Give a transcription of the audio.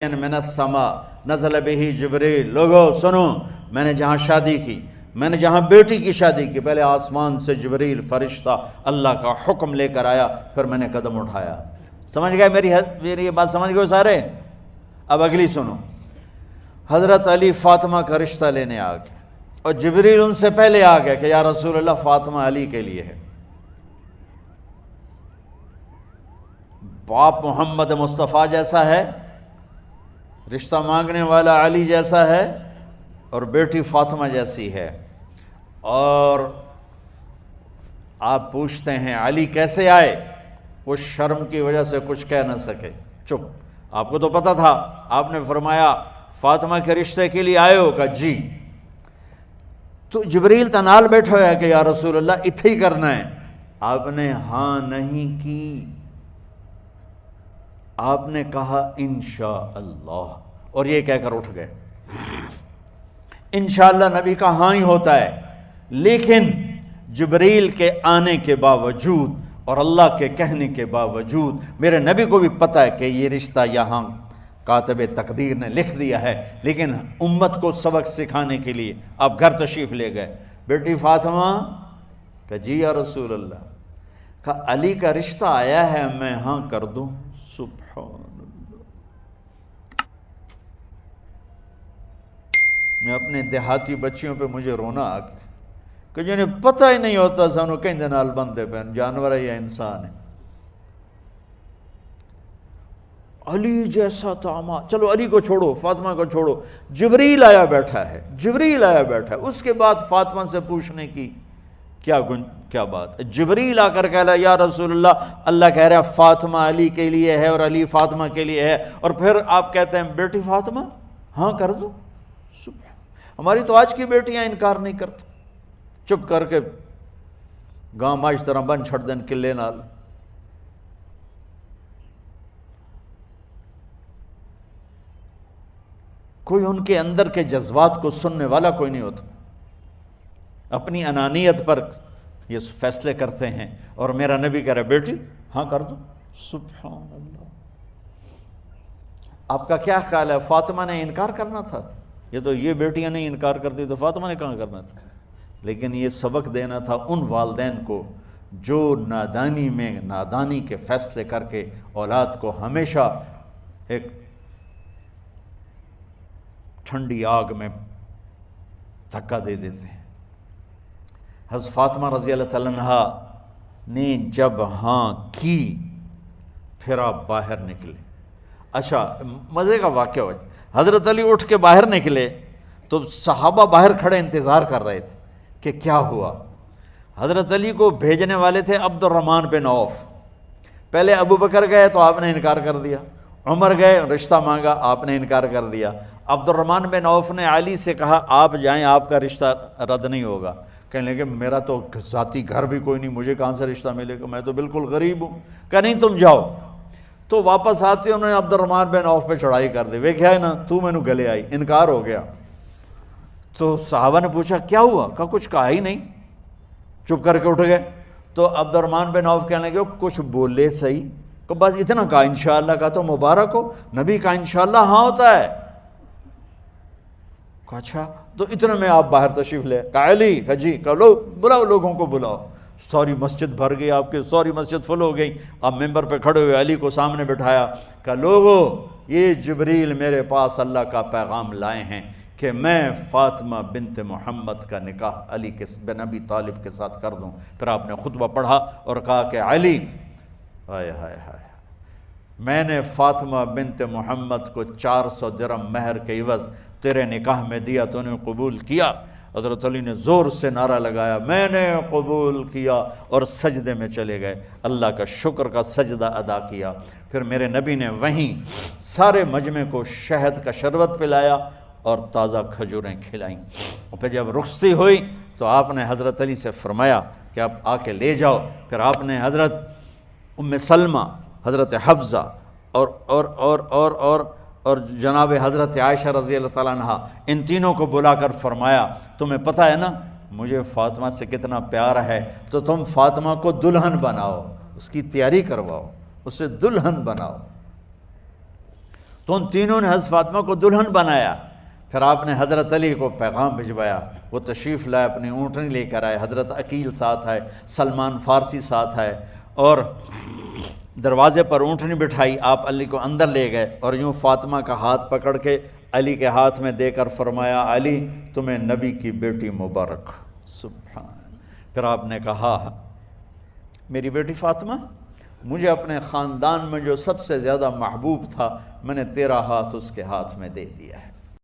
من السما نزل به جبریل. لوگو سنو، میں نے جہاں شادی کی، میں نے جہاں بیٹی کی شادی کی، پہلے آسمان سے جبریل فرشتہ اللہ کا حکم لے کر آیا، پھر میں نے قدم اٹھایا. سمجھ گئے میری یہ بات سمجھ گئے سارے؟ اب اگلی سنو. حضرت علی فاطمہ کا رشتہ لینے آ گئے اور جبریل ان سے پہلے آ گیا کہ یا رسول اللہ فاطمہ علی کے لیے ہے. باپ محمد مصطفیٰ جیسا ہے، رشتہ مانگنے والا علی جیسا ہے، اور بیٹی فاطمہ جیسی ہے. اور آپ پوچھتے ہیں علی کیسے آئے؟ وہ شرم کی وجہ سے کچھ کہہ نہ سکے، چپ. آپ کو تو پتہ تھا، آپ نے فرمایا فاطمہ کے رشتے کے لیے آئے ہو؟ کہا جی. تو جبریل تنال بیٹھا ہوا ہے کہ یا رسول اللہ اتھے ہی کرنا ہے. آپ نے ہاں نہیں کی، آپ نے کہا انشاءاللہ، اور یہ کہہ کر اٹھ گئے. انشاءاللہ نبی کا ہاں ہی ہوتا ہے، لیکن جبریل کے آنے کے باوجود اور اللہ کے کہنے کے باوجود میرے نبی کو بھی پتہ ہے کہ یہ رشتہ یہاں کاتب تقدیر نے لکھ دیا ہے، لیکن امت کو سبق سکھانے کے لیے آپ گھر تشریف لے گئے. بیٹی فاطمہ کہ جی یا رسول اللہ. کہا علی کا رشتہ آیا ہے، میں ہاں کر دوں؟ سبحان اللہ. میں اپنے دیہاتی بچیوں پہ مجھے رونا آ گیا کہ جنہیں پتہ ہی نہیں ہوتا سانو کہیں دے نال بندے پہ جانور ہے یا انسان ہے. علی جیسا داماد، چلو علی کو چھوڑو، فاطمہ کو چھوڑو، جبریل آیا بیٹھا ہے، جبریل آیا بیٹھا ہے. اس کے بعد فاطمہ سے پوچھنے کی کیا بات ہے؟ جبریل آ کر کہہ رہا یا رسول اللہ، اللہ کہہ رہا ہے فاطمہ علی کے لیے ہے اور علی فاطمہ کے لیے ہے، اور پھر آپ کہتے ہیں بیٹی فاطمہ ہاں کر دو. ہماری تو آج کی بیٹیاں انکار نہیں کرتی، چپ کر کے گاں ماش طرح بن چھڑ دین کلے نال. کوئی ان کے اندر کے جذبات کو سننے والا کوئی نہیں ہوتا، اپنی انانیت پر یہ فیصلے کرتے ہیں. اور میرا نبی کہہ رہا ہے بیٹی ہاں کر دو. سبحان اللہ. آپ کا کیا خیال ہے فاطمہ نے انکار کرنا تھا؟ یہ تو یہ بیٹیاں نہیں انکار کرتی تو فاطمہ نے کہاں کرنا تھا؟ لیکن یہ سبق دینا تھا ان والدین کو جو نادانی میں نادانی کے فیصلے کر کے اولاد کو ہمیشہ ایک ٹھنڈی آگ میں دھکا دے دیتے ہیں. حضرت فاطمہ رضی اللہ تعالیٰ عنہا نے جب ہاں کی پھر آپ باہر نکلے. اچھا مزے کا واقعہ ہو، حضرت علی اٹھ کے باہر نکلے تو صحابہ باہر کھڑے انتظار کر رہے تھے کہ کیا ہوا. حضرت علی کو بھیجنے والے تھے عبد الرحمن بن عوف. پہلے ابو بکر گئے تو آپ نے انکار کر دیا، عمر گئے رشتہ مانگا، آپ نے انکار کر دیا. عبد الرحمن بن عوف نے علی سے کہا آپ جائیں، آپ کا رشتہ رد نہیں ہوگا. کہنے لگے میرا تو ذاتی گھر بھی کوئی نہیں، مجھے کہاں سے رشتہ ملے گا، میں تو بالکل غریب ہوں. کہا نہیں تم جاؤ. تو واپس آتے انہوں نے عبد الرحمن بن عوف پہ چڑھائی کر دی. وہ کیا ہے نا تو میں نے گلے آئی، انکار ہو گیا. تو صحابہ نے پوچھا کیا ہوا؟ کہا کچھ کہا ہی نہیں، چپ کر کے اٹھ گئے. تو عبد الرحمن بن عوف کہنے لگے کچھ بولے صحیح. کہ بس اتنا کہا انشاءاللہ. کہا تو مبارک ہو، نبی کا انشاءاللہ ہاں ہوتا ہے. کہا اچھا تو اتنے میں آپ باہر تشریف لے. کہا علی، کہا جی. کہا لو بلاؤ، لوگوں کو بلاؤ. ساری مسجد بھر گئی، آپ کی ساری مسجد فل ہو گئی. آپ ممبر پہ کھڑے ہوئے علی کو سامنے بٹھایا. کہا لوگو یہ جبریل میرے پاس اللہ کا پیغام لائے ہیں کہ میں فاطمہ بنت محمد کا نکاح علی بن ابی طالب کے ساتھ کر دوں. پھر آپ نے خطبہ پڑھا اور کہا کہ علی ہائے ہائے ہائے، میں نے فاطمہ بنت محمد کو 400 درہم مہر کے عوض تیرے نکاح میں دیا، تو نے قبول کیا؟ حضرت علی نے زور سے نعرہ لگایا میں نے قبول کیا، اور سجدے میں چلے گئے، اللہ کا شکر کا سجدہ ادا کیا. پھر میرے نبی نے وہیں سارے مجمع کو شہد کا شربت پلایا اور تازہ کھجوریں کھلائیں. اور پھر جب رخصتی ہوئی تو آپ نے حضرت علی سے فرمایا کہ آپ آ کے لے جاؤ. پھر آپ نے حضرت ام سلمہ، حضرت حفصہ اور جناب حضرت عائشہ رضی اللہ تعالیٰ عنہ، ان تینوں کو بلا کر فرمایا تمہیں پتہ ہے نا مجھے فاطمہ سے کتنا پیار ہے، تو تم فاطمہ کو دلہن بناؤ، اس کی تیاری کرواؤ، اسے دلہن بناؤ. تو ان تینوں نے حضرت فاطمہ کو دلہن بنایا۔ پھر آپ نے حضرت علی کو پیغام بھجوایا، وہ تشریف لائے، اپنی اونٹنی لے کر آئے، حضرت عقیل ساتھ آئے، سلمان فارسی ساتھ آئے، اور دروازے پر اونٹنی بٹھائی، آپ علی کو اندر لے گئے اور یوں فاطمہ کا ہاتھ پکڑ کے علی کے ہاتھ میں دے کر فرمایا، علی تمہیں نبی کی بیٹی مبارک۔ سبحان۔ پھر آپ نے کہا، میری بیٹی فاطمہ، مجھے اپنے خاندان میں جو سب سے زیادہ محبوب تھا، میں نے تیرا ہاتھ اس کے ہاتھ میں دے دیا ہے۔